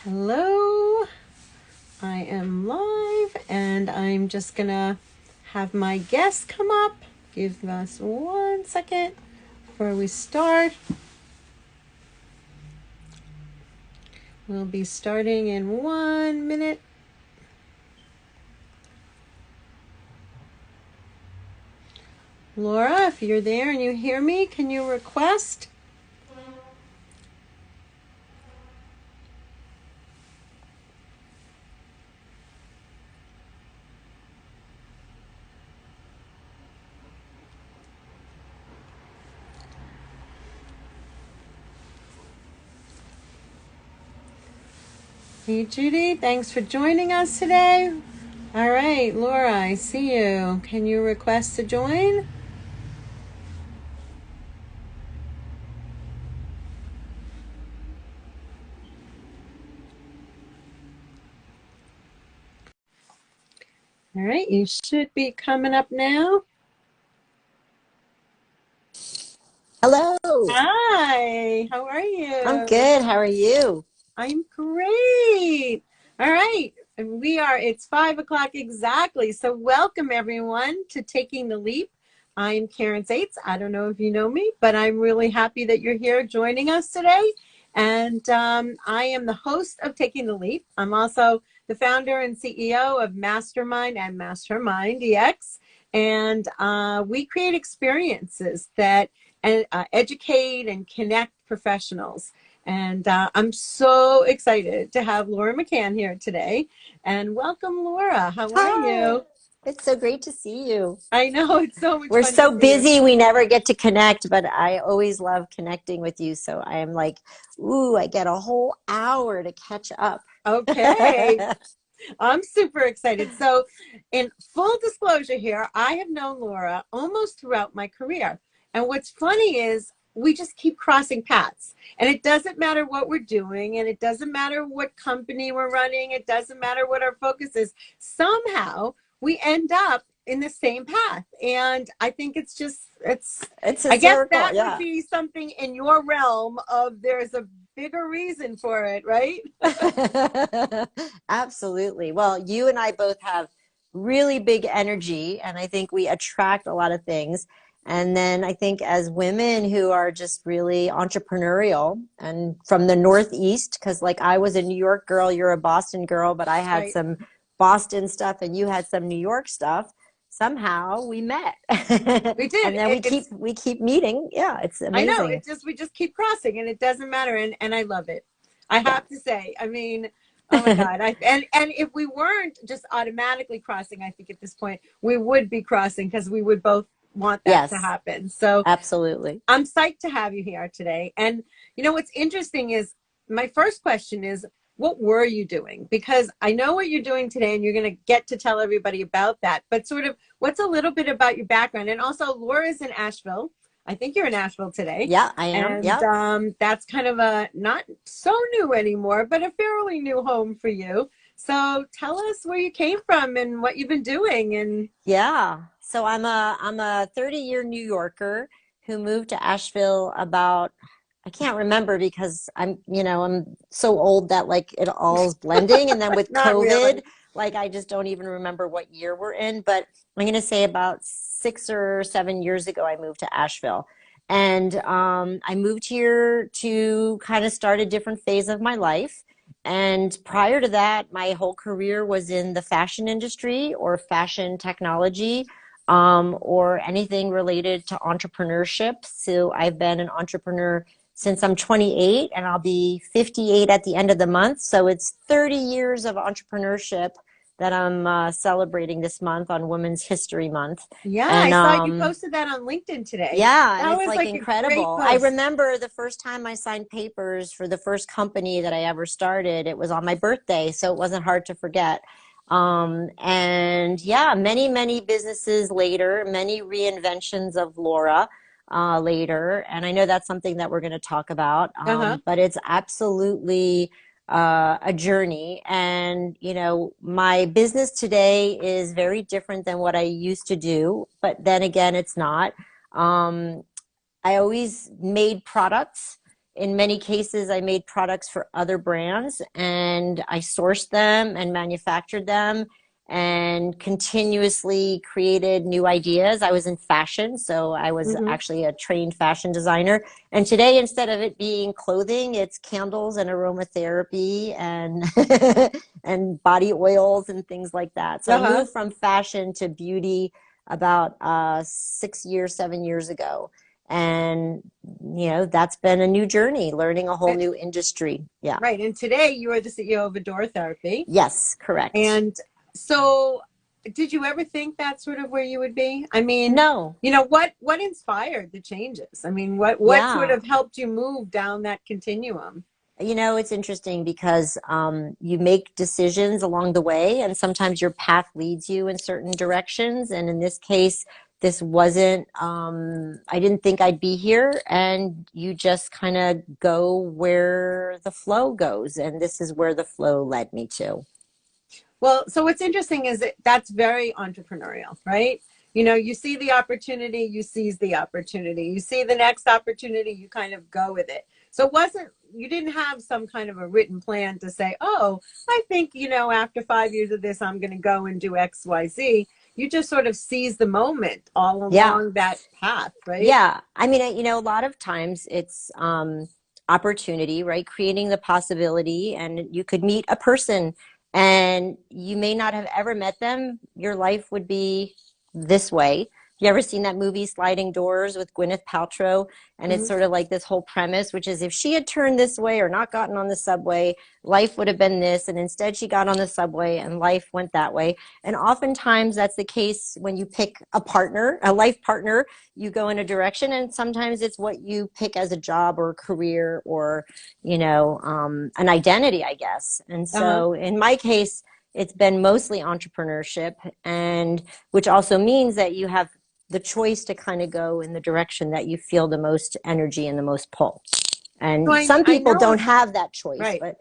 Hello, I am live and I'm just gonna have my guest come up. Give us 1 second before we start. We'll be starting in 1 minute. Laura, if you're there and you hear me, can you request? Hey Judy, thanks for joining us today. All right, Laura, I see you. Can you request to join? All right, you should be coming up now. Hello. Hi, how are you? I'm good. How are you? I'm great. All right. It's 5 o'clock exactly. So welcome everyone to Taking the Leap. I'm Karen Zaitz. I don't know if you know me, but I'm really happy that you're here joining us today. And I am the host of Taking the Leap. I'm also the founder and CEO of Mastermind and Mastermind EX. And we create experiences that educate and connect professionals. And I'm so excited to have Laura McCann here today. And welcome, Laura. How are Hi. you? It's so great to see you. I know it's so much We're fun to so see you. busy, we never get to connect, but I always love connecting with you. So I am like, ooh, I get a whole hour to catch up. Okay. I'm super excited. So, in full disclosure here, I have known Laura almost throughout my career. And what's funny is we just keep crossing paths. And it doesn't matter what we're doing, and it doesn't matter what company we're running, it doesn't matter what our focus is. Somehow we end up in the same path. And I think It's a I guess circle, that would yeah. be something in your realm of there's a bigger reason for it, right? Absolutely. Well, you and I both have really big energy, and I think we attract a lot of things. And then I think as women who are just really entrepreneurial and from the Northeast, because like I was a New York girl, you're a Boston girl, but I had Right. some Boston stuff and you had some New York stuff. Somehow we met. We did. And then we keep meeting. Yeah, it's I know. amazing. We just keep crossing, and it doesn't matter. And I love it. I Yeah. have to say. I mean, oh my God. And if we weren't just automatically crossing, I think at this point we would be crossing because we would both want that to Yes, happen. So absolutely. I'm psyched to have you here today. And you know what's interesting is my first question is, what were you doing? Because I know what you're doing today, and you're going to get to tell everybody about that. But sort of, what's a little bit about your background? And also, Laura's in Asheville. I think you're in Asheville today, Yeah, I am. and Yep. that's kind of a not so new anymore, but a fairly new home for you. So tell us where you came from and what you've been doing. And Yeah. So I'm a 30-year New Yorker who moved to Asheville about I can't remember because I'm so old that like it all is blending. And then with not really. COVID, like I just don't even remember what year we're in. But I'm gonna say about 6 or 7 years ago, I moved to Asheville. And I moved here to kind of start a different phase of my life. And prior to that, my whole career was in the fashion industry or fashion technology, or anything related to entrepreneurship. So I've been an entrepreneur since I'm 28 and I'll be 58 at the end of the month. So it's 30 years of entrepreneurship that I'm celebrating this month on Women's History Month. Yeah, I And saw you posted that on LinkedIn today. yeah, and That it's was like like a great incredible. I post. remember the first time I signed papers for the first company that I ever started, it was on my birthday, so it wasn't hard to forget. And yeah, many, many businesses later, many reinventions of Laura later. And I know that's something that we're going to talk about, Uh-huh. but it's absolutely a journey. And, my business today is very different than what I used to do, but then again, it's not. Um, I always made products in many cases, I made products for other brands and I sourced them and manufactured them and continuously created new ideas. I was in fashion, so I was Hmm. actually a trained fashion designer. And today, instead of it being clothing, it's candles and aromatherapy and and body oils and things like that. So I Uh-huh. moved from fashion to beauty about 6 years, 7 years ago. And that's been a new journey, learning a whole And- new industry. Yeah. Right. And today you are the CEO of Adoratherapy. Yes, correct. And so did you ever think that's sort of where you would be? I mean, No. what inspired the changes? I mean, what sort Yeah. of helped you move down that continuum? It's interesting because you make decisions along the way, and sometimes your path leads you in certain directions. And in this case, this wasn't, I didn't think I'd be here, and you just kind of go where the flow goes. And this is where the flow led me to. Well, so what's interesting is that's very entrepreneurial, right? You see the opportunity, you seize the opportunity. You see the next opportunity, you kind of go with it. So it wasn't, you didn't have some kind of a written plan to say, oh, I think, after 5 years of this, I'm going to go and do X, Y, Z. You just sort of seize the moment all Yeah. along that path, right? Yeah. I mean, a lot of times it's opportunity, right? Creating the possibility, and you could meet a person and you may not have ever met them. Your life would be this way. You ever seen that movie Sliding Doors with Gwyneth Paltrow? And it's Mm-hmm. sort of like this whole premise, which is if she had turned this way or not gotten on the subway, life would have been this. And instead, she got on the subway and life went that way. And oftentimes, that's the case when you pick a partner, a life partner. You go in a direction, and sometimes it's what you pick as a job or a career or an identity, I guess. And Uh-huh. so in my case, it's been mostly entrepreneurship, and which also means that you have the choice to kind of go in the direction that you feel the most energy and the most pull. So And I, some I people know, don't have that choice, right. but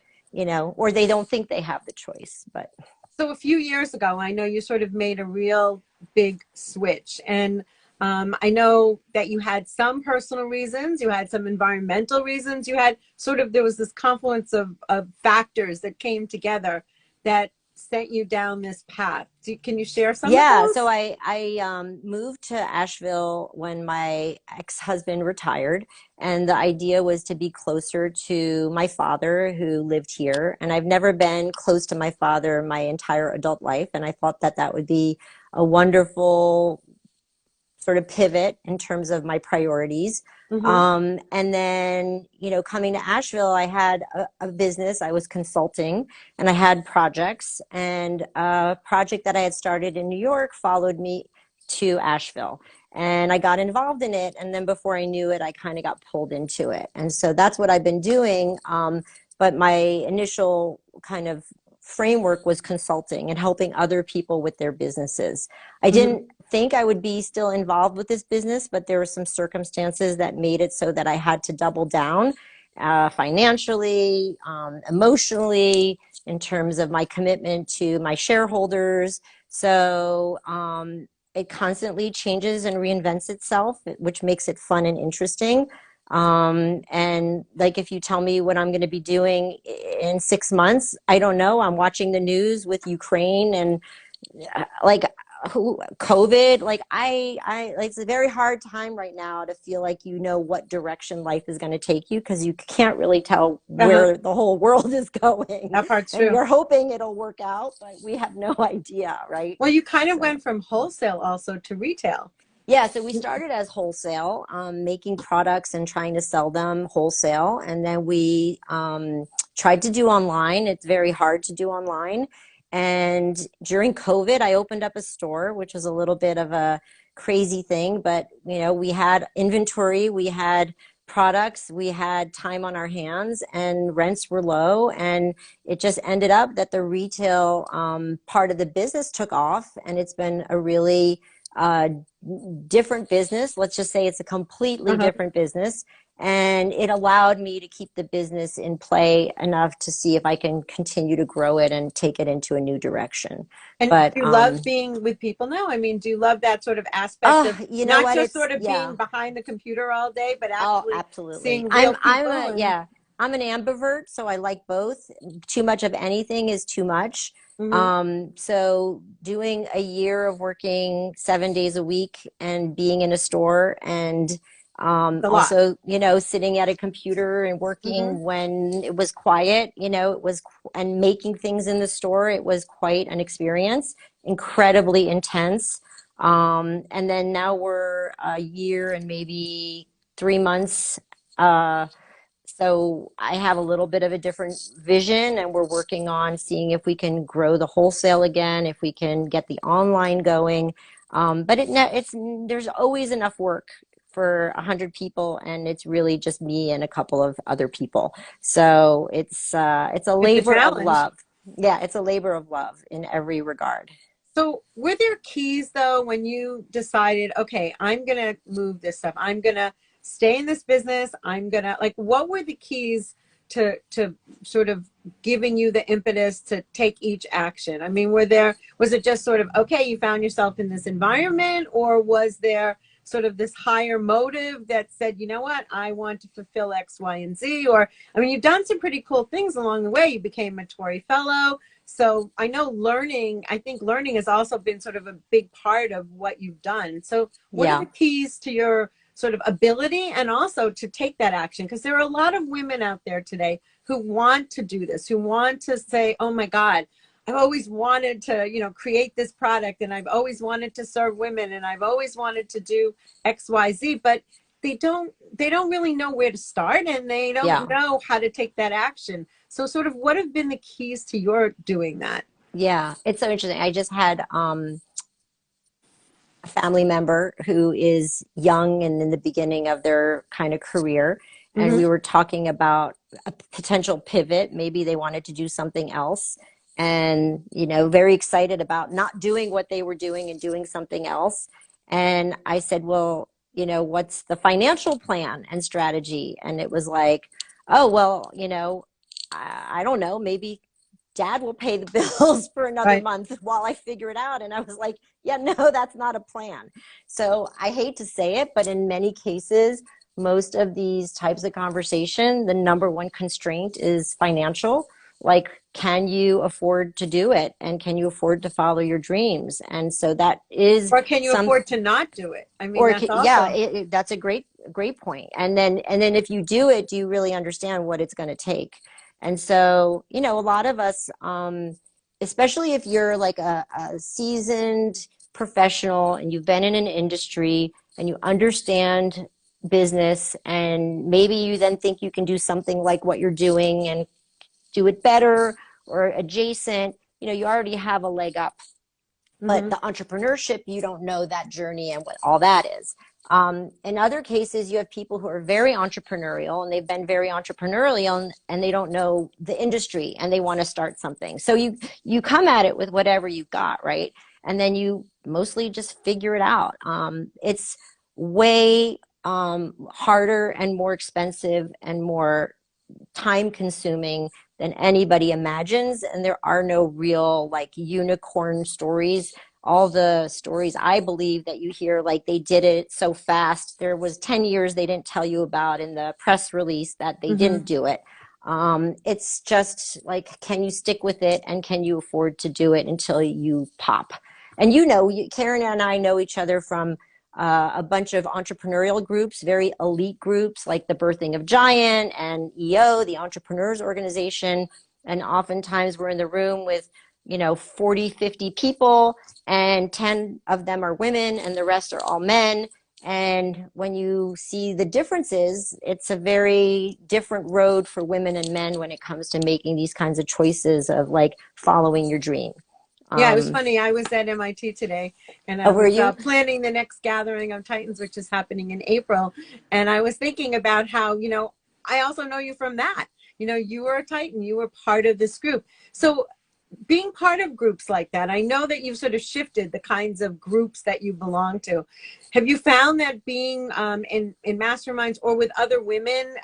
or they don't think they have the choice, but So a few years ago, I know you sort of made a real big switch. And I know that you had some personal reasons, you had some environmental reasons, you had sort of, there was this confluence of factors that came together that sent you down this path. Can you share some of yeah, so those? I moved to Asheville when my ex-husband retired, and the idea was to be closer to my father who lived here. And I've never been close to my father my entire adult life, and I thought that that would be a wonderful sort of pivot in terms of my priorities. Mm-hmm. And then, coming to Asheville, I had a business. I was consulting and I had projects, and a project that I had started in New York followed me to Asheville. And I got involved in it. And then before I knew it, I kind of got pulled into it. And so that's what I've been doing. But my initial kind of framework was consulting and helping other people with their businesses. I Mm-hmm. didn't think I would be still involved with this business, but there were some circumstances that made it so that I had to double down financially, emotionally, in terms of my commitment to my shareholders. So it constantly changes and reinvents itself, which makes it fun and interesting. And like if you tell me what I'm going to be doing in 6 months, I don't know. I'm watching the news with Ukraine and like who COVID, like I like it's a very hard time right now to feel like what direction life is going to take you, because you can't really tell Uh-huh. where the whole world is going, That part's and true. you're hoping it'll work out, but we have no idea, right? Well, you kind of So went from wholesale also to retail. yeah, so we started as wholesale, making products and trying to sell them wholesale. And then we tried to do online. It's very hard to do online. And during COVID, I opened up a store, which was a little bit of a crazy thing. But, we had inventory, we had products, we had time on our hands, and rents were low. And it just ended up that the retail part of the business took off. And it's been a really uh, different business. Let's just say it's a completely Uh-huh. different business. And it allowed me to keep the business in play enough to see if I can continue to grow it and take it into a new direction. And But do you love being with people now? I mean, do you love that sort of aspect of you know not what? just It's sort of yeah. being behind the computer all day, but Oh, actually absolutely. seeing real I'm people a and yeah, I'm an ambivert, so I like both. Too much of anything is too much. mhm, So doing a year of working 7 days a week and being in a store and it's a lot. also, sitting at a computer and Hmm. working when it was quiet, and making things in the store, it was quite an experience, incredibly intense. And then now we're a year and maybe 3 months. Uh, so I have a little bit of a different vision, and we're working on seeing if we can grow the wholesale again, if we can get the online going. But it's there's always enough work for 100 people, and it's really just me and a couple of other people. So it's a It's a labor of challenge. love. Yeah, it's a labor of love in every regard. So, were there keys though when you decided, okay, I'm going to move this stuff. I'm going to stay in this business. I'm going to like what were the keys to sort of giving you the impetus to take each action? I mean, was it just sort of okay, you found yourself in this environment or was there sort of this higher motive that said, you know what, I want to fulfill X, Y, and Z? Or, I mean, you've done some pretty cool things along the way. You became a Tory Fellow. So I know I think learning has also been sort of a big part of what you've done. So what are the Yeah, keys to your sort of ability and also to take that action? Because there are a lot of women out there today who want to do this, who want to say, oh my God, I've always wanted to, create this product and I've always wanted to serve women and I've always wanted to do XYZ, but they don't really know where to start and they don't yeah. know how to take that action. So sort of what have been the keys to your doing that? Yeah, it's so interesting. I just had a family member who is young and in the beginning of their kind of career. And Mm-hmm. we were talking about a potential pivot. Maybe they wanted to do something else. And, very excited about not doing what they were doing and doing something else. And I said, well, what's the financial plan and strategy? And it was like, oh, well, I don't know, maybe dad will pay the bills for another Right. month while I figure it out. And I was like, yeah, no, that's not a plan. So I hate to say it, but in many cases, most of these types of conversation, the number one constraint is financial. Like, can you afford to do it? And can you afford to follow your dreams? And so that is Or can you some, afford to not do it? I mean, or that's yeah, also that's a great point. And then if you do it, do you really understand what it's going to take? And so, a lot of us, especially if you're like a seasoned professional and you've been in an industry and you understand business, and maybe you then think you can do something like what you're doing and do it better or adjacent, you already have a leg up. But mm-hmm. the entrepreneurship, you don't know that journey and what all that is. In other cases, you have people who are very entrepreneurial and they've been very entrepreneurial, and they don't know the industry and they want to start something. So you come at it with whatever you've got, right? And then you mostly just figure it out. It's way harder and more expensive and more time consuming than anybody imagines. And there are no real like unicorn stories. All the stories I believe that you hear, like they did it so fast. There was 10 years they didn't tell you about in the press release that they Mm-hmm. didn't do it. It's just like, can you stick with it and can you afford to do it until you pop? And Karen and I know each other from a bunch of entrepreneurial groups, very elite groups like the Birthing of Giant and EO, the Entrepreneurs Organization. And oftentimes we're in the room with, 40, 50 people, and 10 of them are women and the rest are all men. And when you see the differences, it's a very different road for women and men when it comes to making these kinds of choices of like following your dream. Yeah, it was Um, funny. I was at MIT today and I Over was you? planning the next gathering of Titans, which is happening in April. And I was thinking about how, I also know you from that. You were a Titan, you were part of this group. So being part of groups like that, I know that you've sort of shifted the kinds of groups that you belong to. Have you found that being in masterminds or with other women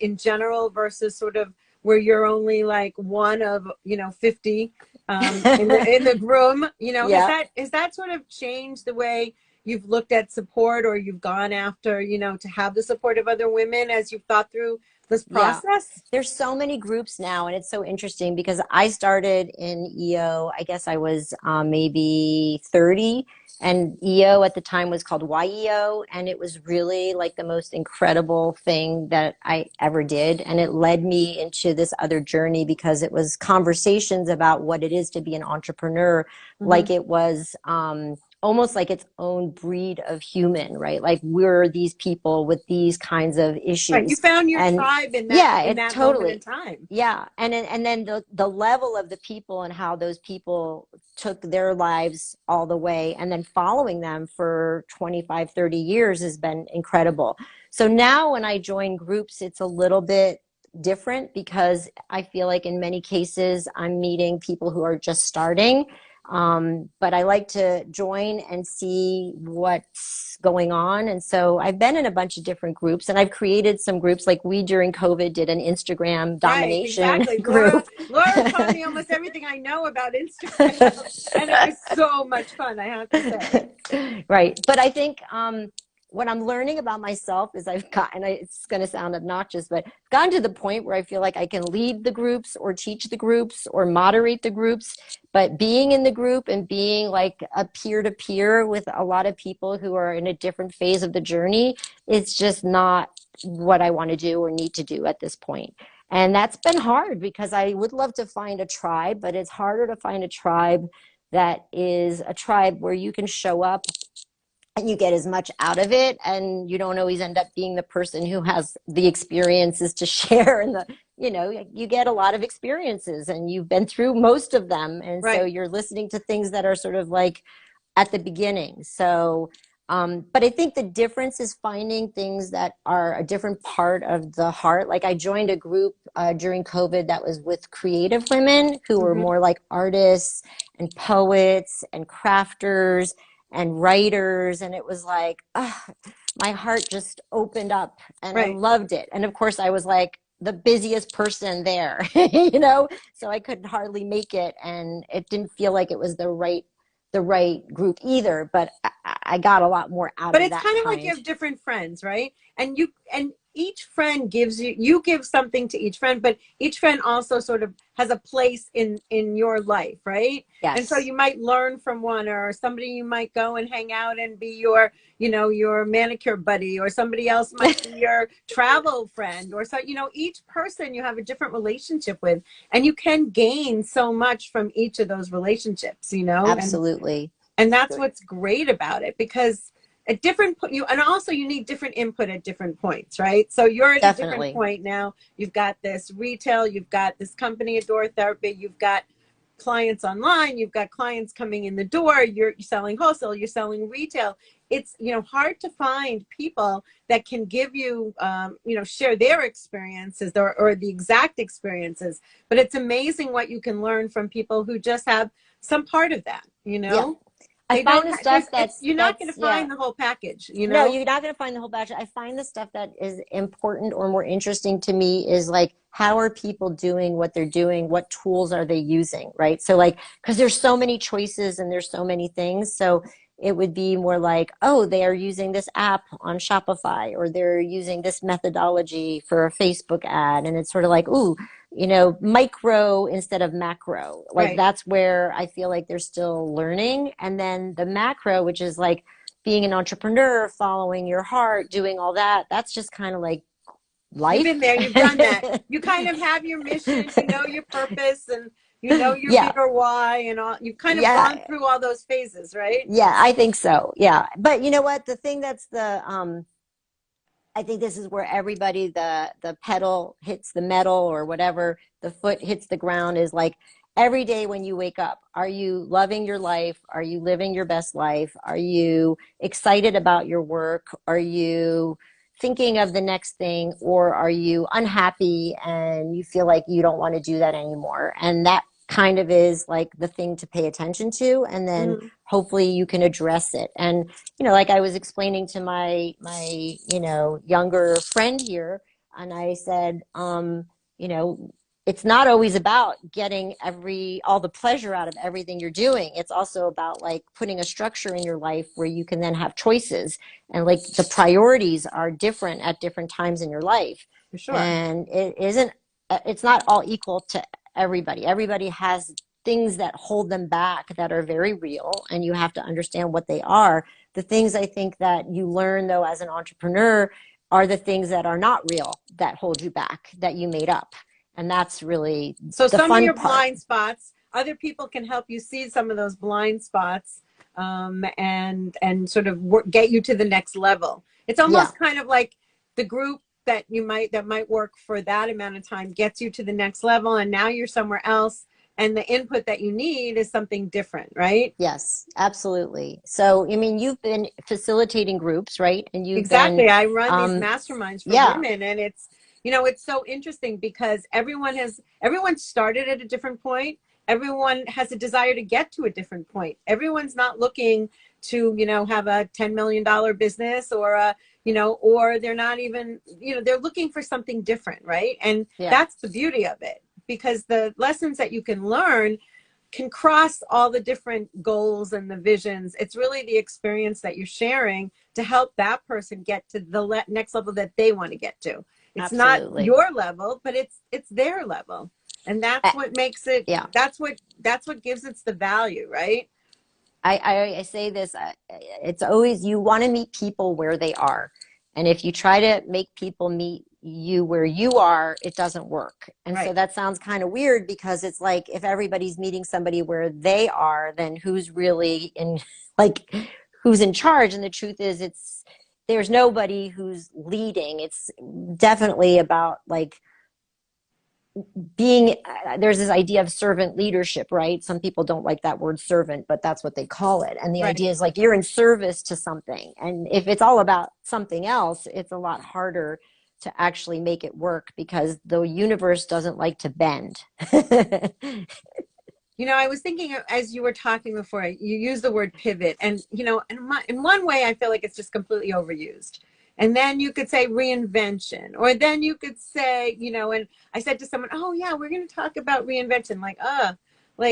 in general versus sort of where you're only like one of 50 in the room, Yeah. has that sort of changed the way you've looked at support, or you've gone after to have the support of other women as you've thought through this Yeah. process? There's so many groups now, and it's so interesting because I started in EO, I guess I was maybe 30, and EO at the time was called YEO, and it was really like the most incredible thing that I ever did. And it led me into this other journey because it was conversations about what it is to be an entrepreneur, Hmm. like it was almost like its own breed of human, right? Like we're these people with these kinds of Right, you issues. found your And tribe in that yeah, in it that moment in totally. time. Yeah. And then the level of the people and how those people took their lives all the way and then following them for 25, 30 years has been incredible. So now when I join groups, it's a little bit different because I feel like in many cases I'm meeting people who are just starting. But I like to join and see what's going on. And so I've been in a bunch of different groups and I've created some groups like we during COVID did an Instagram Right, domination exactly. Laura group. Laura taught me almost everything I know about Instagram, and it was so much fun, I have to say. Right. But I think what I'm learning about myself is I've gotten, it's going to sound obnoxious, but I've gotten to the point where I feel like I can lead the groups or teach the groups or moderate the groups. But being in the group and being like a peer to peer with a lot of people who are in a different phase of the journey, it's just not what I want to do or need to do at this point. And that's been hard because I would love to find a tribe, but it's harder to find a tribe that is a tribe where you can show up and you get as much out of it and you don't always end up being the person who has the experiences to share and you get a lot of experiences and you've been through most of them, and so Right. you're listening to things that are sort of like at the beginning. So but I think the difference is finding things that are a different part of the heart. Like I joined a group during COVID that was with creative women who were Hmm. more like artists and poets and crafters and writers. And it was like, my heart just opened up and I Right. loved it. And of course, I was like the busiest person there, so I couldn't hardly make it. And it didn't feel like it was the right group either, but I got a lot more out But of it's that kind of like you kind. have different friends, right? And each friend gives you give something to each friend, but each friend also sort of has a place in your life, right? And so Yes, you might learn from one, or somebody you might go and hang out and be your manicure buddy, or somebody else might be your travel friend, or so each person you have a different relationship with, and you can gain so much from each of those relationships, absolutely. and that's what's great about it, because at different you and also you need different input at different points, right? So you're at a different Definitely. point now. You've got this retail, you've got this company, Adoratherapy, you've got clients online, you've got clients coming in the door, you're selling wholesale, you're selling retail. It's hard to find people that can give you share their experiences, or the exact experiences, but it's amazing what you can learn from people who just have some part of that, Yeah. I they find don't the have there's stuff it's that's you're not going that's to yeah. find the whole package, No, you're not going to find the whole batch. I find the stuff that is important or more interesting to me is like, how are people doing what they're doing? What tools are they using? Right. So, like, because there's so many choices and there's so many things. So, it would be more like, oh, they are using this app on Shopify or they're using this methodology for a Facebook ad. And it's sort of like, ooh, micro instead of macro. Like, Right. that's where I feel like they're still learning. And then the macro, which is like, being an entrepreneur, following your heart, doing all that, that's just kind of like You've been life. there, you've done that. You kind of have your mission, your purpose, and your Yeah. bigger why, and all. You've kind of gone Yeah. through all those phases, right? Yeah, I think so. Yeah. But you know what? The thing that's I think this is where everybody, the pedal hits the metal or whatever, the foot hits the ground, is like every day when you wake up, are you loving your life? Are you living your best life? Are you excited about your work? Are you thinking of the next thing, or are you unhappy and you feel like you don't want to do that anymore? And kind of is like the thing to pay attention to, and then Mhm. hopefully you can address it. And like I was explaining to my younger friend here, and I said, you know it's not always about getting all the pleasure out of everything you're doing. It's also about like putting a structure in your life where you can then have choices, and like the priorities are different at different times in your life. For sure. And it's not all equal to everybody. Everybody has things that hold them back that are very real, and you have to understand what they are. The things I think that you learn though as an entrepreneur are the things that are not real, that hold you back, that you made up. And that's really So the some of fun your part. blind spots, other people can help you see some of those blind spots, and sort of get you to the next level. It's Yeah, almost kind of like the group that might work for that amount of time gets you to the next level, and now you're somewhere else, and the input that you need is something different, right? yes, absolutely. So, I mean, you've been facilitating groups, right? And you've been, Exactly. I run these um, masterminds for yeah, women, and it's so interesting because everyone started at a different point. Everyone has a desire to get to a different point. Everyone's not looking to, have a $10 million business or they're not even, they're looking for something different, right? And yeah, that's the beauty of it, because the lessons that you can learn can cross all the different goals and the visions. It's really the experience that you're sharing to help that person get to the next level that they want to get to. It's not absolutely. your level, but it's their level, and that's Uh, what makes it. yeah. That's what gives it the value, right? I say this, it's always, you want to meet people where they are. And if you try to make people meet you where you are, it doesn't work. And so Right. that sounds kind of weird, because it's like if everybody's meeting somebody where they are, then who's really in, like, who's in charge? And the truth is, there's nobody who's leading. It's definitely about like being there's this idea of servant leadership, right? Some people don't like that word servant, but that's what they call it. And the Right. idea is like you're in service to something, and if it's all about something else, it's a lot harder to actually make it work, because the universe doesn't like to bend. I was thinking as you were talking before, you used the word pivot, and in one way, I feel like it's just completely overused. And then you could say reinvention, or then you could say, and I said to someone, "Oh yeah, we're going to talk about reinvention," like or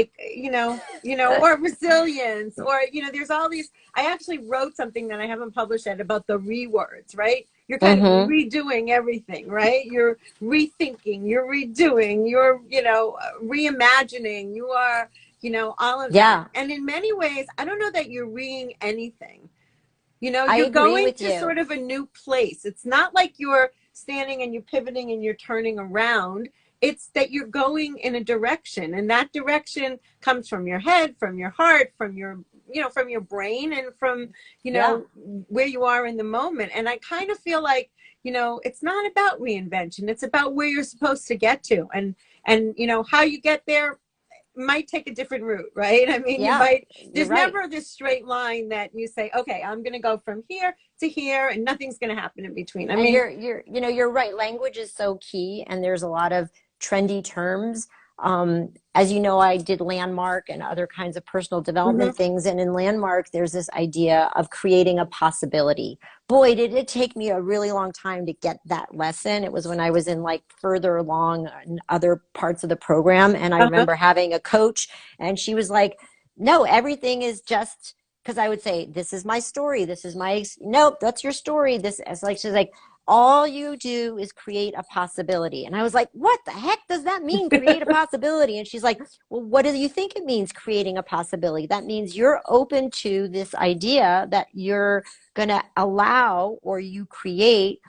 resilience, or there's all these. I actually wrote something that I haven't published yet about the rewords, right? You're kind of Mm-hmm. redoing everything, right? You're rethinking, you're redoing, you're, reimagining, you are, all of that. Yeah, And in many ways, I don't know that you're reing anything. I You're agree going with to you. sort of a new place. It's not like you're standing and you're pivoting and you're turning around. It's that you're going in a direction, and that direction comes from your head, from your heart, from your brain, and from, Yeah, where you are in the moment. And I kind of feel like, it's not about reinvention. It's about where you're supposed to get to, and how you get there might take a different route, right? I mean, yeah, you're there's right. never this straight line that you say, okay, I'm going to go from here to here and nothing's going to happen in between. I And mean, you're right. Language is so key, and there's a lot of trendy terms. As you know, I did Landmark and other kinds of personal mhm. development things, and in Landmark, there's this idea of creating a possibility. Boy, did it take me a really long time to get that lesson. It was when I was in like further along in other parts of the program, and I Uh-huh. remember having a coach, and she was like, "No, everything is just." Because I would say, "This is my story. This is my nope. That's your story." This is like she's like, all you do is create a possibility. And I was like, what the heck does that mean, create a possibility? And she's like, well, what do you think it means, creating a possibility? That means you're open to this idea that you're going to allow, or you create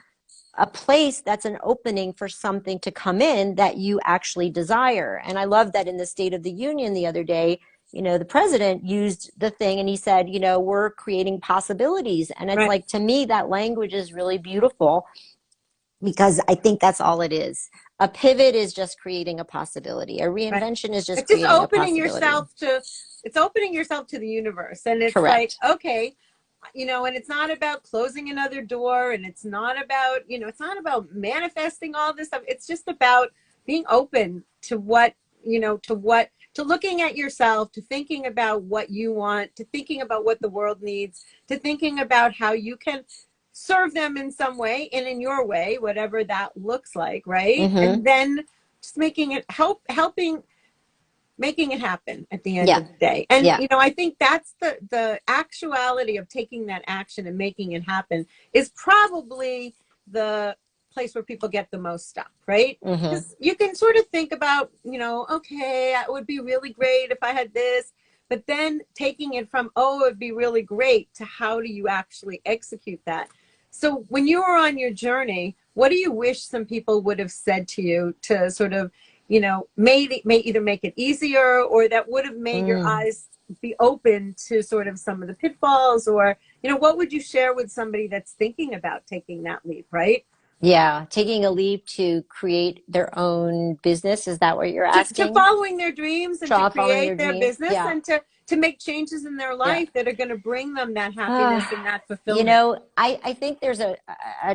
a place that's an opening for something to come in that you actually desire. And I love that in the State of the Union the other day, the president used the thing and he said, we're creating possibilities. And it's Right, like, to me, that language is really beautiful, because I think that's all it is. A pivot is just creating a possibility. A right. reinvention is just It's just creating a possibility. opening yourself to the universe. And it's like, Correct. okay, and it's not about closing another door, and it's not about manifesting all this stuff. It's just about being open to what to looking at yourself, to thinking about what you want, to thinking about what the world needs, to thinking about how you can serve them in some way and in your way, whatever that looks like, right? Mm-hmm. And then just making it helping making it happen at the end Yeah. of the day. And Yeah. I think that's the actuality of taking that action and making it happen is probably the place where people get the most stuck, right? Mm-hmm. Because you can sort of think about, okay, it would be really great if I had this, but then taking it from, oh, it'd be really great, to how do you actually execute that? So when you were on your journey, what do you wish some people would have said to you to sort of, may either make it easier, or that would have made your Mm. eyes be open to sort of some of the pitfalls, or, what would you share with somebody that's thinking about taking that leap, right? Yeah. Taking a leap to create their own business. Is that what you're To asking? following their dreams and to Following their create their dreams. business, Yeah. and to make changes in their Yeah. life that are going to bring them that Uh, happiness and that fulfillment. I think there's a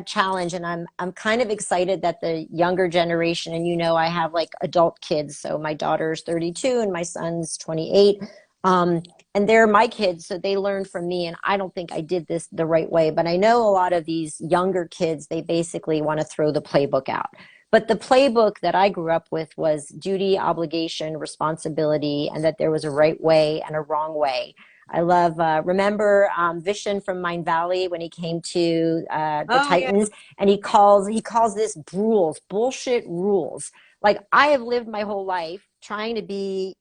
challenge, and I'm kind of excited that the younger generation, and I have like adult kids. So my daughter's 32 and my son's 28. Um, and they're my kids, so they learned from me, and I don't think I did this the right way. But I know a lot of these younger kids, they basically want to throw the playbook out. But the playbook that I grew up with was duty, obligation, responsibility, and that there was a right way and a wrong way. I love, remember Vishen from Mind Valley when he came to the Oh yeah. Titans, and he calls this rules, bullshit rules. Like, I have lived my whole life trying to be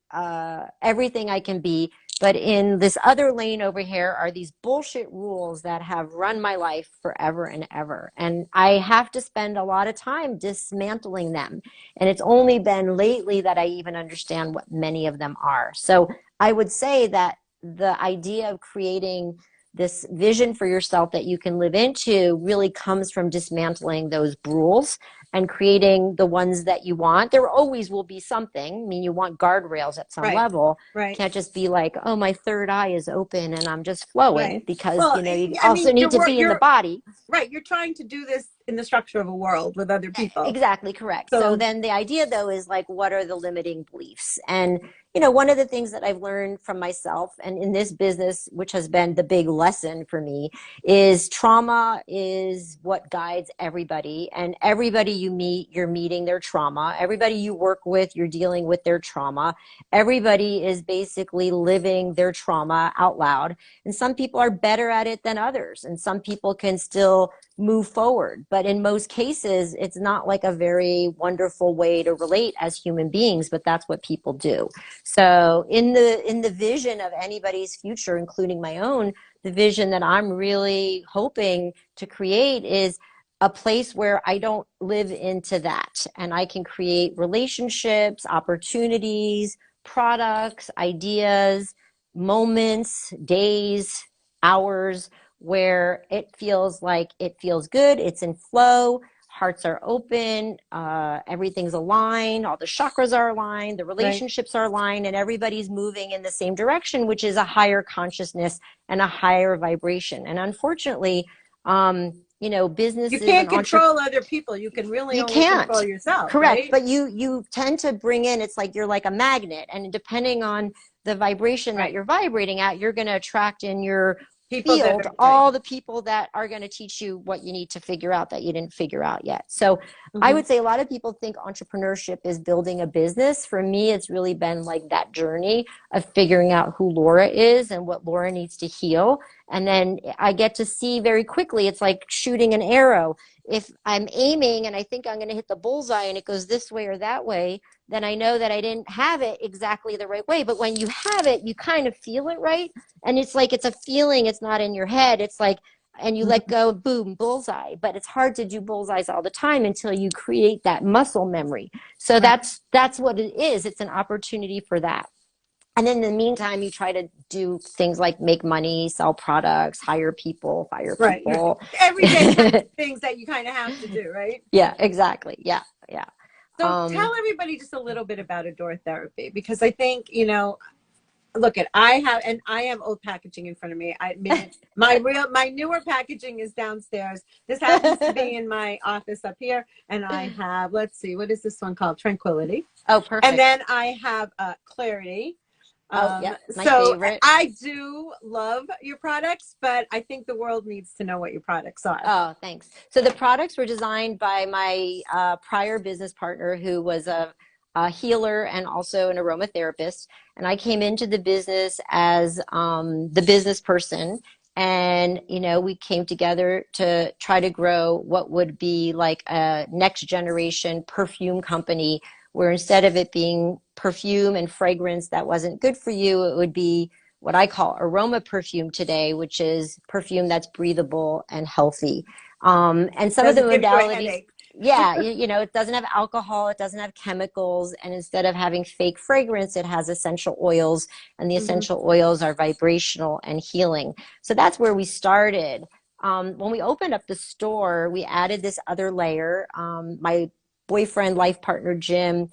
everything I can be, but in this other lane over here are these bullshit rules that have run my life forever and ever. And I have to spend a lot of time dismantling them. And it's only been lately that I even understand what many of them are. So I would say that the idea of creating this vision for yourself that you can live into really comes from dismantling those rules and creating the ones that you want. There always will be something. I mean, you want guardrails at some Right. level. Right. Can't just be like, oh, my third eye is open and I'm just flowing, Right. because, Well, you I also mean, need to be in the body. right. You're trying to do this in the structure of a world with other people. Exactly correct. So So, then the idea though is like, what are the limiting beliefs? And one of the things that I've learned from myself and in this business, which has been the big lesson for me, is trauma is what guides everybody. And everybody you meet, you're meeting their trauma. Everybody you work with, you're dealing with their trauma. Everybody is basically living their trauma out loud. And some people are better at it than others. And some people can still move forward. But in most cases, it's not like a very wonderful way to relate as human beings, but that's what people do. So in the vision of anybody's future, including my own, the vision that I'm really hoping to create is a place where I don't live into that, and I can create relationships, opportunities, products, ideas, moments, days, hours where it feels like it feels good, it's in flow, hearts are open, everything's aligned, all the chakras are aligned, the right. relationships are aligned, and everybody's moving in the same direction, which is a higher consciousness and a higher vibration. And unfortunately, You businesses and can't entrepreneurs, control other people. You can really you only control can't. yourself, Correct. right? But you tend to bring in, it's like you're like a magnet. And depending on the vibration that Right. you're vibrating at, you're going to attract in your People that field are right. all the people that are going to teach you what you need to figure out that you didn't figure out yet. So I Hmm. would say a lot of people think entrepreneurship is building a business. For me, it's really been like that journey of figuring out who Laura is and what Laura needs to heal. And then I get to see very quickly, it's like shooting an arrow. If I'm aiming and I think I'm going to hit the bullseye and it goes this way or that way, then I know that I didn't have it exactly the right way. But when you have it, you kind of feel it, right? And it's like it's a feeling, it's not in your head. It's like, and you let go, boom, bullseye. But it's hard to do bullseyes all the time until you create that muscle memory. So Right. that's what it is. It's an opportunity for that. And in the meantime, you try to do things like make money, sell products, hire people, fire Right. Your people. everyday kind of things that you kind of have to do, right? Yeah, exactly. Yeah, yeah. So tell Um, everybody just a little bit about Adoratherapy, because I think, look at, I have, and I have old packaging in front of me. I mean, my newer packaging is downstairs. This happens to be in my office up here. And I have, let's see, what is this one called? Tranquility. Oh, And perfect. then I have Clarity. Oh, yep, my So favorite. I do love your products, but I think the world needs to know what your products are. Oh, thanks. So the products were designed by my prior business partner, who was a healer and also an aromatherapist. And I came into the business as the business person. And, we came together to try to grow what would be like a next generation perfume company, where instead of it being perfume and fragrance that wasn't good for you, it would be what I call aroma perfume today, which is perfume that's breathable and healthy. And some of the Doesn't give you a modalities, headache. yeah, it doesn't have alcohol, it doesn't have chemicals, and instead of having fake fragrance, it has essential oils, and the Hmm. essential oils are vibrational and healing. So that's where we started. When we opened up the store, we added this other layer. My boyfriend, life partner, Jim,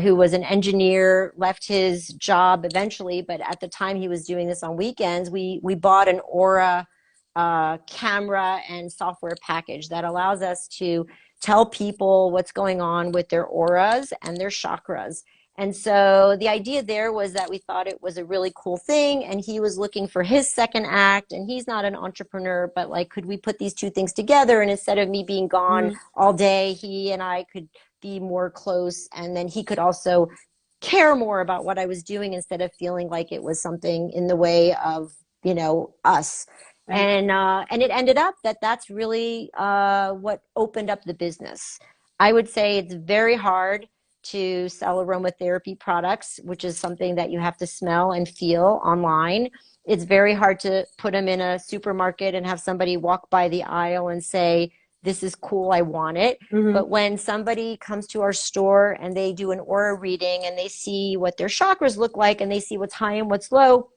who was an engineer, left his job eventually, but at the time he was doing this on weekends. We bought an Aura camera and software package that allows us to tell people what's going on with their auras and their chakras. And so the idea there was that we thought it was a really cool thing, and he was looking for his second act, and he's not an entrepreneur, but like, could we put these two things together? And instead of me being gone Hmm. all day, he and I could be more close, and then he could also care more about what I was doing instead of feeling like it was something in the way of us. Right. And it ended up that that's really what opened up the business. I would say it's very hard to sell aromatherapy products, which is something that you have to smell and feel online. It's very hard to put them in a supermarket and have somebody walk by the aisle and say, this is cool, I want it. Hmm. But when somebody comes to our store and they do an aura reading and they see what their chakras look like and they see what's high and what's low,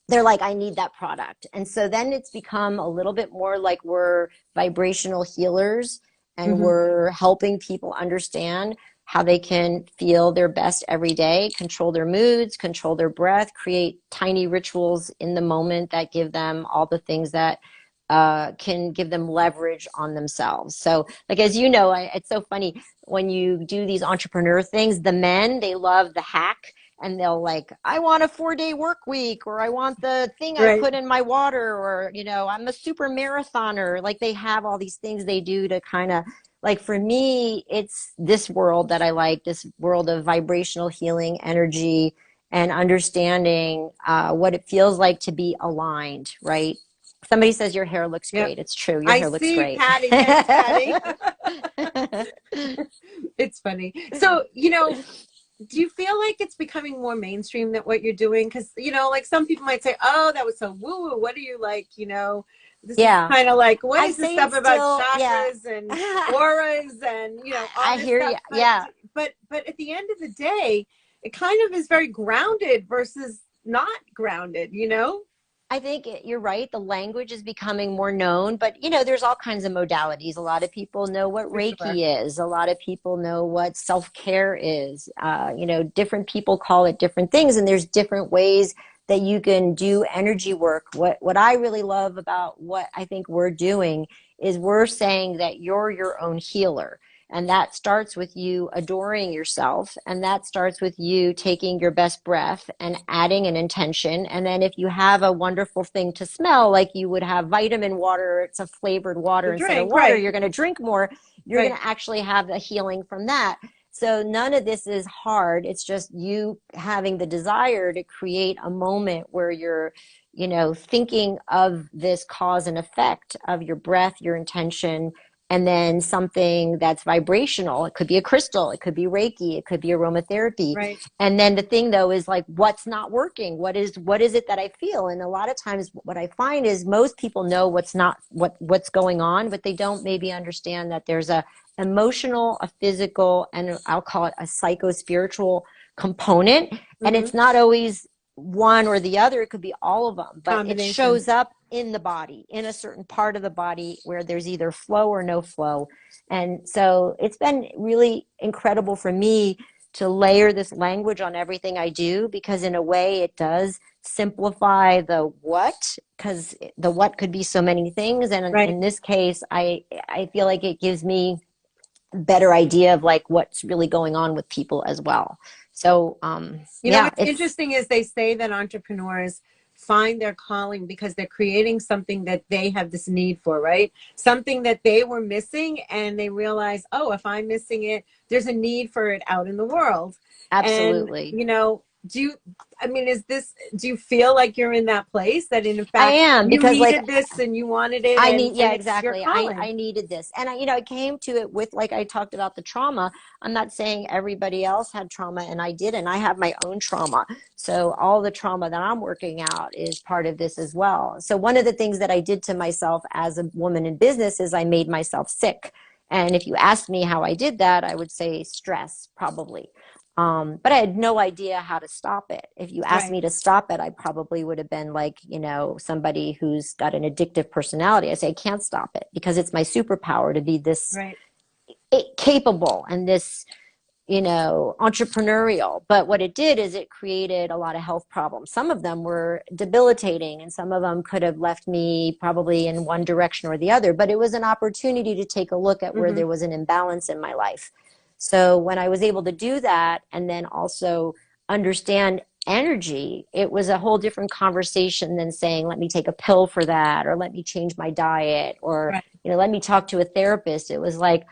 they're like, I need that product. And so then it's become a little bit more like we're vibrational healers, and Hmm. we're helping people understand how they can feel their best every day, control their moods, control their breath, create tiny rituals in the moment that give them all the things that can give them leverage on themselves. So, like, as you know, it's so funny when you do these entrepreneur things, the men, they love the hack, and they'll like, I want a 4-day work week, or I want the thing I Right. put in my water, or, I'm a super marathoner. Like, they have all these things they do to kind of, like, for me, it's this world that I like, this world of vibrational healing energy and understanding what it feels like to be aligned, right? Somebody says your hair looks Yep. great. It's true. Your I hair looks see great. Patty. Thanks, Patty. It's funny. So, do you feel like it's becoming more mainstream that what you're doing? Because, like some people might say, oh, that was so woo woo. What are you like? This is Yeah. kind of like, what I'd is this say stuff it's about still, yeah. chakras and auras and, all I this hear stuff? you. Yeah. But at the end of the day, it kind of is very grounded versus not grounded. I think you're right. The language is becoming more known, but there's all kinds of modalities. A lot of people know what For sure. Reiki is. A lot of people know what self-care is. Different people call it different things, and there's different ways that you can do energy work. What I really love about what I think we're doing is we're saying that you're your own healer. And that starts with you adoring yourself. And that starts with you taking your best breath and adding an intention. And then if you have a wonderful thing to smell, like you would have vitamin water, it's a flavored water The instead of drink, water, right, you're going to drink more. You're going right, to actually have the healing from that. So none of this is hard. It's just you having the desire to create a moment where you're, thinking of this cause and effect of your breath, your intention, and then something that's vibrational. It could be a crystal, it could be Reiki, it could be aromatherapy. right. And then the thing though is like, what's not working? What is it that I feel? And a lot of times what I find is most people know what's going on, but they don't maybe understand that there's a emotional, a physical, and I'll call it a psycho-spiritual component. And Hmm. it's not always one or the other, it could be all of them, but it Combination. shows up in the body, in a certain part of the body where there's either flow or no flow. And so it's been really incredible for me to layer this language on everything I do, because in a way it does simplify the what, because the what could be so many things. And Right. in this case, I feel like it gives me a better idea of like what's really going on with people as well. So You know, yeah, what's it's interesting is they say that entrepreneurs find their calling because they're creating something that they have this need for, right? Something that they were missing and they realize, oh, if I'm missing it, there's a need for it out in the world. And, absolutely. you know, I mean, do you feel like you're in that place that in I fact am, you because like needed this and you wanted it I need, and yeah, it's your exactly. calling? I needed this. And I came to it with, like I talked about the trauma. I'm not saying everybody else had trauma and I didn't. I have my own trauma. So all the trauma that I'm working out is part of this as well. So one of the things that I did to myself as a woman in business is I made myself sick. And if you asked me how I did that, I would say stress, probably. But I had no idea how to stop it. If you asked Right, me to stop it, I probably would have been like, somebody who's got an addictive personality. I say, I can't stop it because it's my superpower to be this right, capable and this, entrepreneurial. But what it did is it created a lot of health problems. Some of them were debilitating and some of them could have left me probably in one direction or the other. But it was an opportunity to take a look at where mm-hmm, there was an imbalance in my life. So when I was able to do that and then also understand energy, it was a whole different conversation than saying, let me take a pill for that, or let me change my diet, or, right, let me talk to a therapist. It was like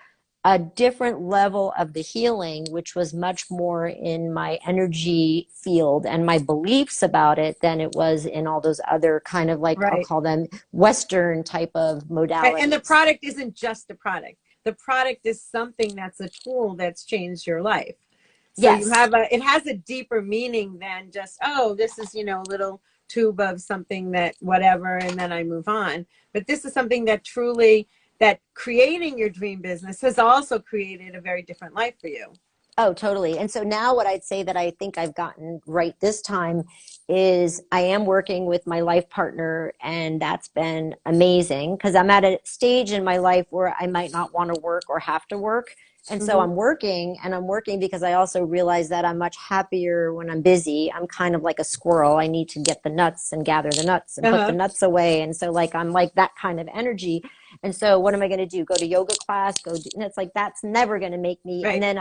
a different level of the healing, which was much more in my energy field and my beliefs about it than it was in all those other kind of, like, I'll right. call them Western type of Right. And the modalities. product isn't just a product. The product is something that's a tool that's changed your life. So Yes. it has a deeper meaning than just, oh, this is, a little tube of something that whatever, and then I move on. But this is something that truly, that creating your dream business has also created a very different life for you. Oh, totally. And so now what I'd say that I think I've gotten right this time is I am working with my life partner, and that's been amazing because I'm at a stage in my life where I might not want to work or have to work. And so Hmm. I'm working, and I'm working because I also realize that I'm much happier when I'm busy. I'm kind of like a squirrel. I need to get the nuts and gather the nuts and put the Uh-huh. nuts away. And so like I'm like that kind of energy. And so what am I going to do? Go to yoga class, and it's like that's never going to make me. And Right. then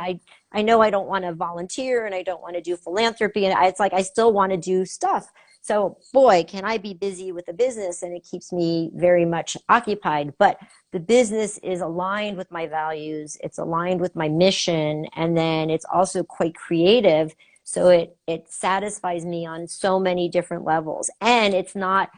I know I don't want to volunteer and I don't want to do philanthropy. And it's like I still want to do stuff. So, boy, can I be busy with the business, and it keeps me very much occupied. But the business is aligned with my values, it's aligned with my mission, and then it's also quite creative. So it satisfies me on so many different levels. And it's not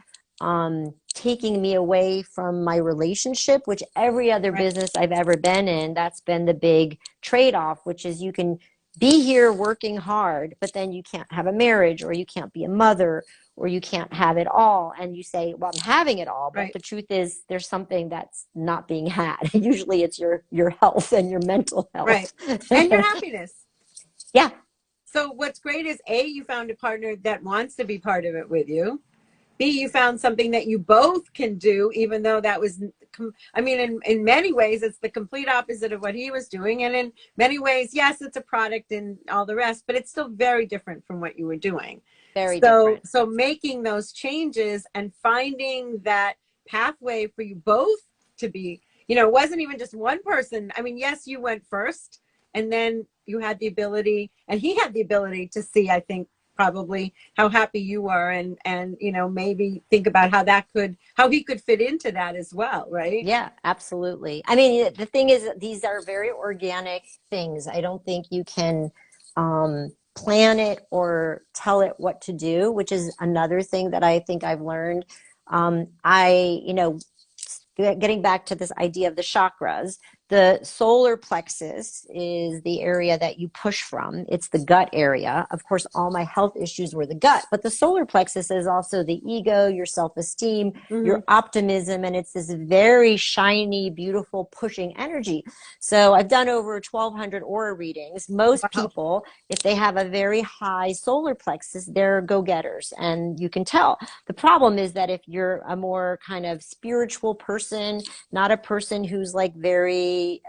taking me away from my relationship, which every other Right. business I've ever been in, that's been the big trade off, which is you can be here working hard, but then you can't have a marriage, or you can't be a mother, or you can't have it all. And you say, well, I'm having it all. But Right. the truth is there's something that's not being had. Usually it's your health and your mental Right. health. And your happiness. Yeah. So what's great is A, you found a partner that wants to be part of it with you. B, you found something that you both can do, even though that was, I mean, in many ways, it's the complete opposite of what he was doing. And in many ways, yes, it's a product and all the rest, but it's still very different from what you were doing. Very So, different. so making those changes and finding that pathway for you both to be, it wasn't even just one person. I mean, yes, you went first, and then you had the ability, and he had the ability to see, I think, probably how happy you were, and maybe think about how he could fit into that as well, right? Yeah, absolutely. I mean, the thing is, these are very organic things. I don't think you can plan it or tell it what to do, which is another thing that I think I've learned. Getting back to this idea of the chakras, the solar plexus is the area that you push from. It's the gut area. Of course, all my health issues were the gut, but the solar plexus is also the ego, your self-esteem, Mm-hmm. your optimism, and it's this very shiny, beautiful, pushing energy. So I've done over 1,200 aura readings. Most Wow. people, if they have a very high solar plexus, they're go-getters, and you can tell. The problem is that if you're a more kind of spiritual person, not a person who's like very really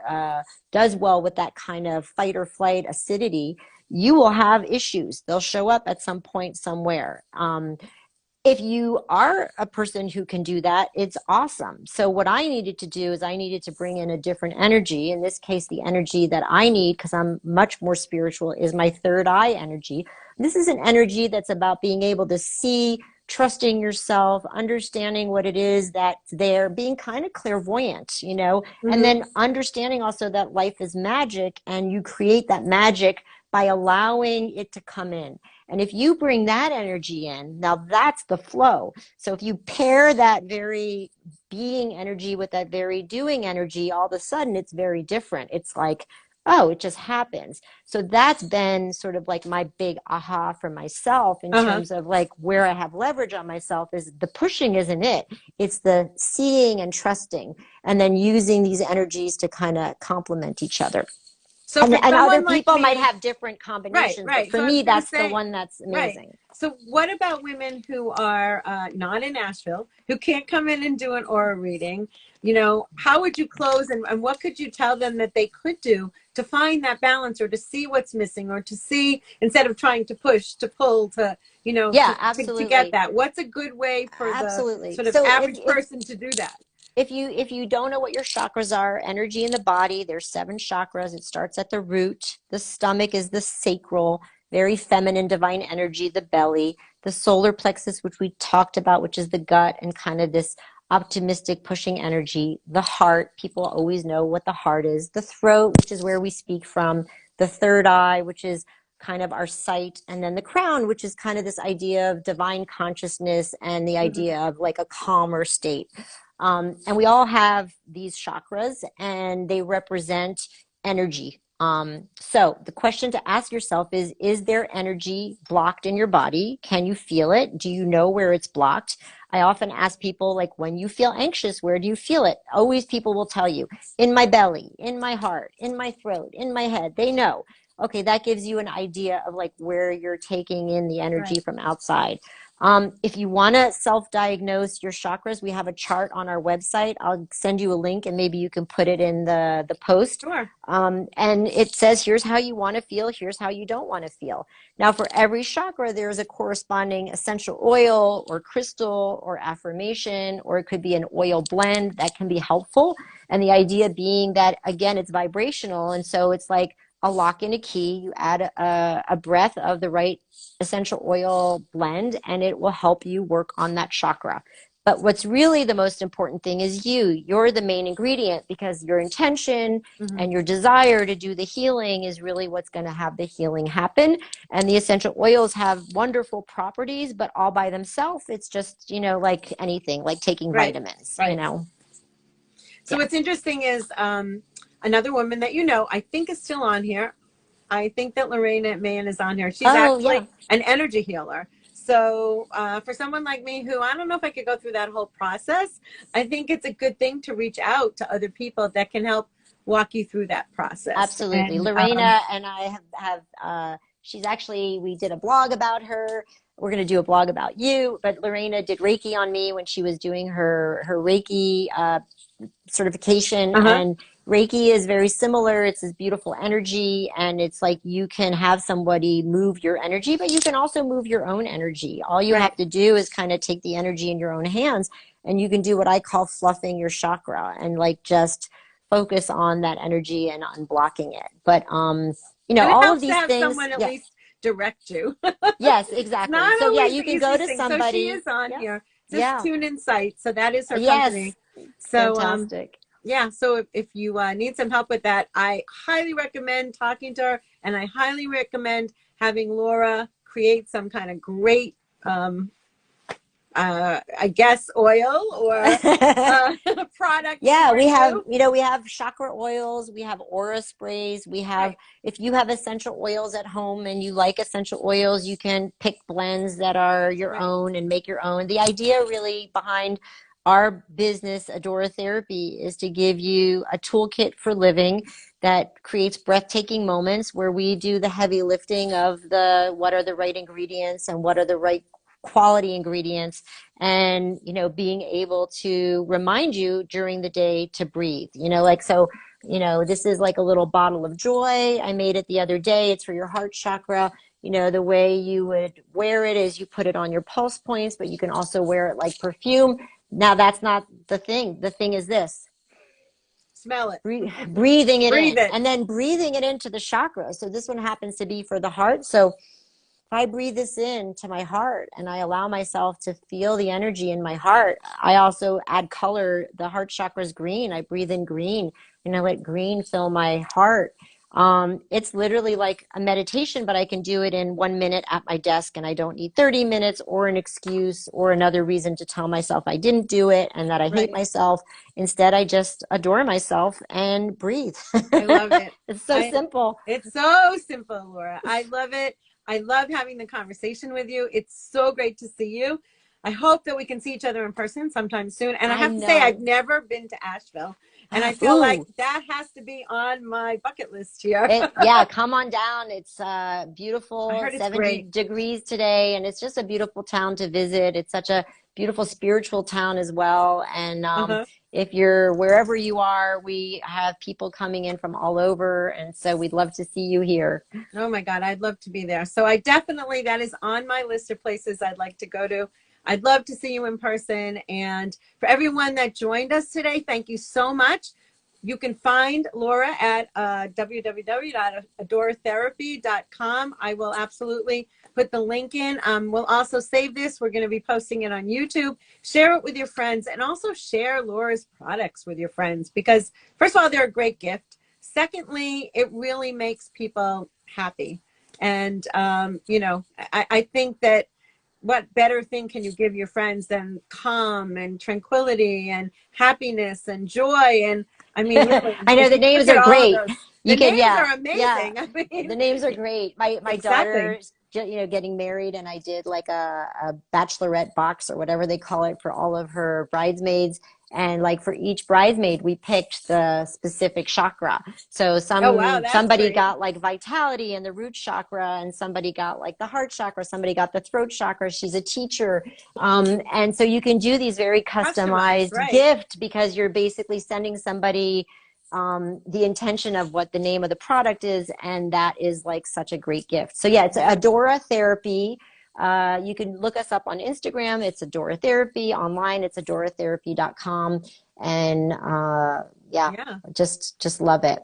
does well with that kind of fight or flight acidity, you will have issues. They'll show up at some point somewhere. If you are a person who can do that, it's awesome. So what I needed to do is I needed to bring in a different energy. In this case, the energy that I need, because I'm much more spiritual, is my third eye energy. This is an energy that's about being able to see, trusting yourself, understanding what it is that's there, being kind of clairvoyant, you know, and Mm-hmm. then understanding also that life is magic and you create that magic by allowing it to come in. And if you bring that energy in, now that's the flow. So if you pair that very being energy with that very doing energy, all of a sudden it's very different. It's like, oh, it just happens. So that's been sort of like my big aha for myself in Uh-huh. terms of like where I have leverage on myself is the pushing isn't it. It's the seeing and trusting and then using these energies to kind of complement each other. So for And other someone like people might me, have different right, combinations, but right. for So I was me, going to that's the say, one that's right. amazing. So what about women who are not in Nashville, who can't come in and do an aura reading? You know, how would you close and what could you tell them that they could do to find that balance or to see what's missing or to see instead of trying to push, to pull, to, you know, Yeah, to get absolutely. that? What's a good way for the Absolutely. sort of So average person to do that? if you don't know what your chakras are, energy in the body, there's 7 chakras. It starts at the root. The stomach is the sacral, very feminine divine energy, the belly, the solar plexus, which we talked about, which is the gut and kind of this optimistic pushing energy, the heart, people always know what the heart is, the throat, which is where we speak from, the third eye, which is kind of our sight, and then the crown, which is kind of this idea of divine consciousness and the Mm-hmm. idea of like a calmer state. And we all have these chakras and they represent energy. So the question to ask yourself is there energy blocked in your body? Can you feel it? Do you know where it's blocked? I often ask people, like, when you feel anxious, where do you feel it? Always people will tell you, in my belly, in my heart, in my throat, in my head. They know. Okay, that gives you an idea of like where you're taking in the energy Right. from outside. If you want to self-diagnose your chakras, we have a chart on our website. I'll send you a link and maybe you can put it in the post. Sure. And it says, here's how you want to feel, here's how you don't want to feel. Now, for every chakra, there's a corresponding essential oil or crystal or affirmation, or it could be an oil blend that can be helpful. And the idea being that, again, it's vibrational. And so it's like a lock in a key. You add a breath of the right essential oil blend, and it will help you work on that chakra. But what's really the most important thing is you. You're the main ingredient because your intention Mm-hmm. and your desire to do the healing is really what's going to have the healing happen. And the essential oils have wonderful properties, but all by themselves, it's just, you know, like anything, like taking Right. vitamins, you Right. know? So Yeah. what's interesting is another woman that you know, I think is still on here. I think that Lorena Mann is on here. She's Oh, yeah. actually an energy healer. So for someone like me who I don't know if I could go through that whole process, I think it's a good thing to reach out to other people that can help walk you through that process. Absolutely. And Lorena and I she's actually, we did a blog about her. We're going to do a blog about you, but Lorena did Reiki on me when she was doing her Reiki certification. uh-huh. And Reiki is very similar. It's this beautiful energy. And it's like you can have somebody move your energy, but you can also move your own energy. All you Right. have to do is kind of take the energy in your own hands and you can do what I call fluffing your chakra and like just focus on that energy and unblocking it. But you know, And it all of helps to these have things, someone at yes. least direct you. Yes, It's exactly. not So yeah, always you the can go easiest to thing. So she somebody. is on Yeah. here. Just Yeah. Tune In Sight. So that is her company. Yes. So Fantastic. yeah, so if you need some help with that, I highly recommend talking to her, and I highly recommend having Laura create some kind of great, I guess, oil or uh, product Yeah, for we have, you. you know, we have chakra oils, we have aura sprays, we have, Right, if you have essential oils at home and you like essential oils, you can pick blends that are your right, own and make your own. The idea really behind our business, Adoratherapy, is to give you a toolkit for living that creates breathtaking moments where we do the heavy lifting of the what are the right ingredients and what are the right quality ingredients and you know being able to remind you during the day to breathe, you know, like so You know, this is like a little bottle of joy. I made it the other day. It's for your heart chakra. You know, the way you would wear it is you put it on your pulse points, but you can also wear it like perfume. Now, that's not the thing. The thing is this. Smell it. Breathing it Breathe in it. and then breathing it into the chakra. So this one happens to be for the heart. So if I breathe this in to my heart and I allow myself to feel the energy in my heart, I also add color. The heart chakra is green. I breathe in green and I let green fill my heart. It's literally like a meditation, but I can do it in 1 minute at my desk and I don't need 30 minutes or an excuse or another reason to tell myself I didn't do it and that I hate Right. myself. Instead, I just adore myself and breathe. I love it. It's so I simple. It's so simple, Laura. I love it. I love having the conversation with you. It's so great to see you. I hope that we can see each other in person sometime soon. And I I have to say, I've know. never been to Asheville. And I feel like Ooh, that has to be on my bucket list here. yeah, come on down. It's I beautiful, heard it's 70 great. degrees today, and it's just a beautiful town to visit. It's such a beautiful spiritual town as well. And Uh-huh. if you're wherever you are, we have people coming in from all over, and so we'd love to see you here. Oh my God, I'd love to be there. So I definitely, that is on my list of places I'd like to go to. I'd love to see you in person. And for everyone that joined us today, thank you so much. You can find Laura at www.adoratherapy.com. I will absolutely put the link in. We'll also save this. We're going to be posting it on YouTube. Share it with your friends and also share Laura's products with your friends because, first of all, they're a great gift. Secondly, it really makes people happy. And, I think that what better thing can you give your friends than calm and tranquility and happiness and joy? And I mean, really, I know if the you look names at are all of great. those, You the can, names yeah, are yeah. amazing. I mean, The names are great. My exactly. daughter's, getting married, and I did like a bachelorette box or whatever they call it for all of her bridesmaids. And like for each bridesmaid, we picked the specific chakra. So Oh, wow, that's somebody great. got like vitality and the root chakra, and somebody got like the heart chakra, somebody got the throat chakra. She's a teacher. And so you can do these very Customized, customized right? gift because you're basically sending somebody the intention of what the name of the product is, and that is like such a great gift. So yeah, it's Yeah. Adoratherapy. You can look us up on Instagram. It's Adoratherapy. Online, it's adoratherapy.com. And yeah, Yeah. just love it.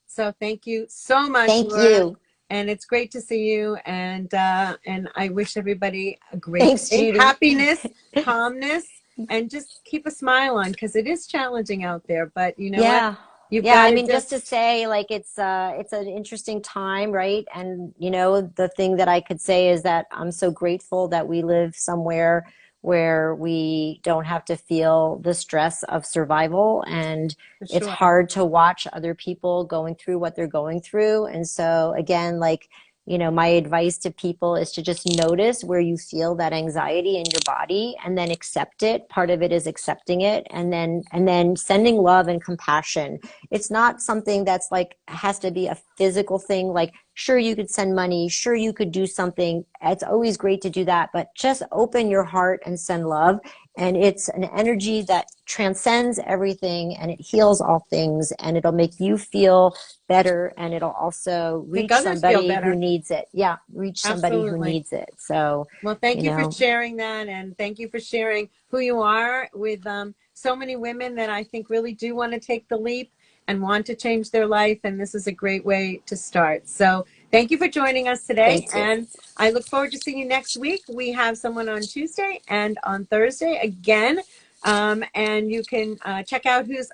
So thank you so much, Thank Laura. you. And it's great to see you. And I wish everybody a great Thanks, day, Judy. happiness, calmness, and just keep a smile on because it is challenging out there. But you know what? Yeah. You've Yeah, got I to mean just to just say like it's an interesting time, right? And the thing that I could say is that I'm so grateful that we live somewhere where we don't have to feel the stress of survival, and for it's sure. hard to watch other people going through what they're going through. And so again, like my advice to people is to just notice where you feel that anxiety in your body and then accept it. Part of it is accepting it, and then sending love and compassion. It's not something that's like has to be a physical thing. Like, sure, you could send money, sure, you could do something. It's always great to do that, but just open your heart and send love. And it's an energy that transcends everything and it heals all things, and it'll make you feel better, and it'll also Make reach others feel somebody who better. needs it. Yeah, reach somebody who Absolutely. needs it. So, Well, thank you you for know, sharing that, and thank you for sharing who you are with so many women that I think really do want to take the leap and want to change their life, and this is a great way to start. So, thank you for joining us today, thank you. and I look forward to seeing you next week. We have someone on Tuesday and on Thursday again, and you can check out who's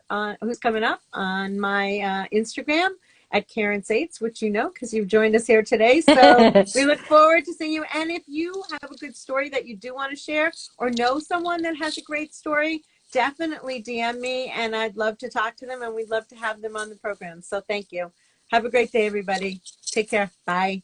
coming up on my Instagram at Karen Sates, which you know because you've joined us here today. So we look forward to seeing you. And if you have a good story that you do want to share or know someone that has a great story, definitely DM me and I'd love to talk to them and we'd love to have them on the program. So thank you. Have a great day, everybody. Take care. Bye.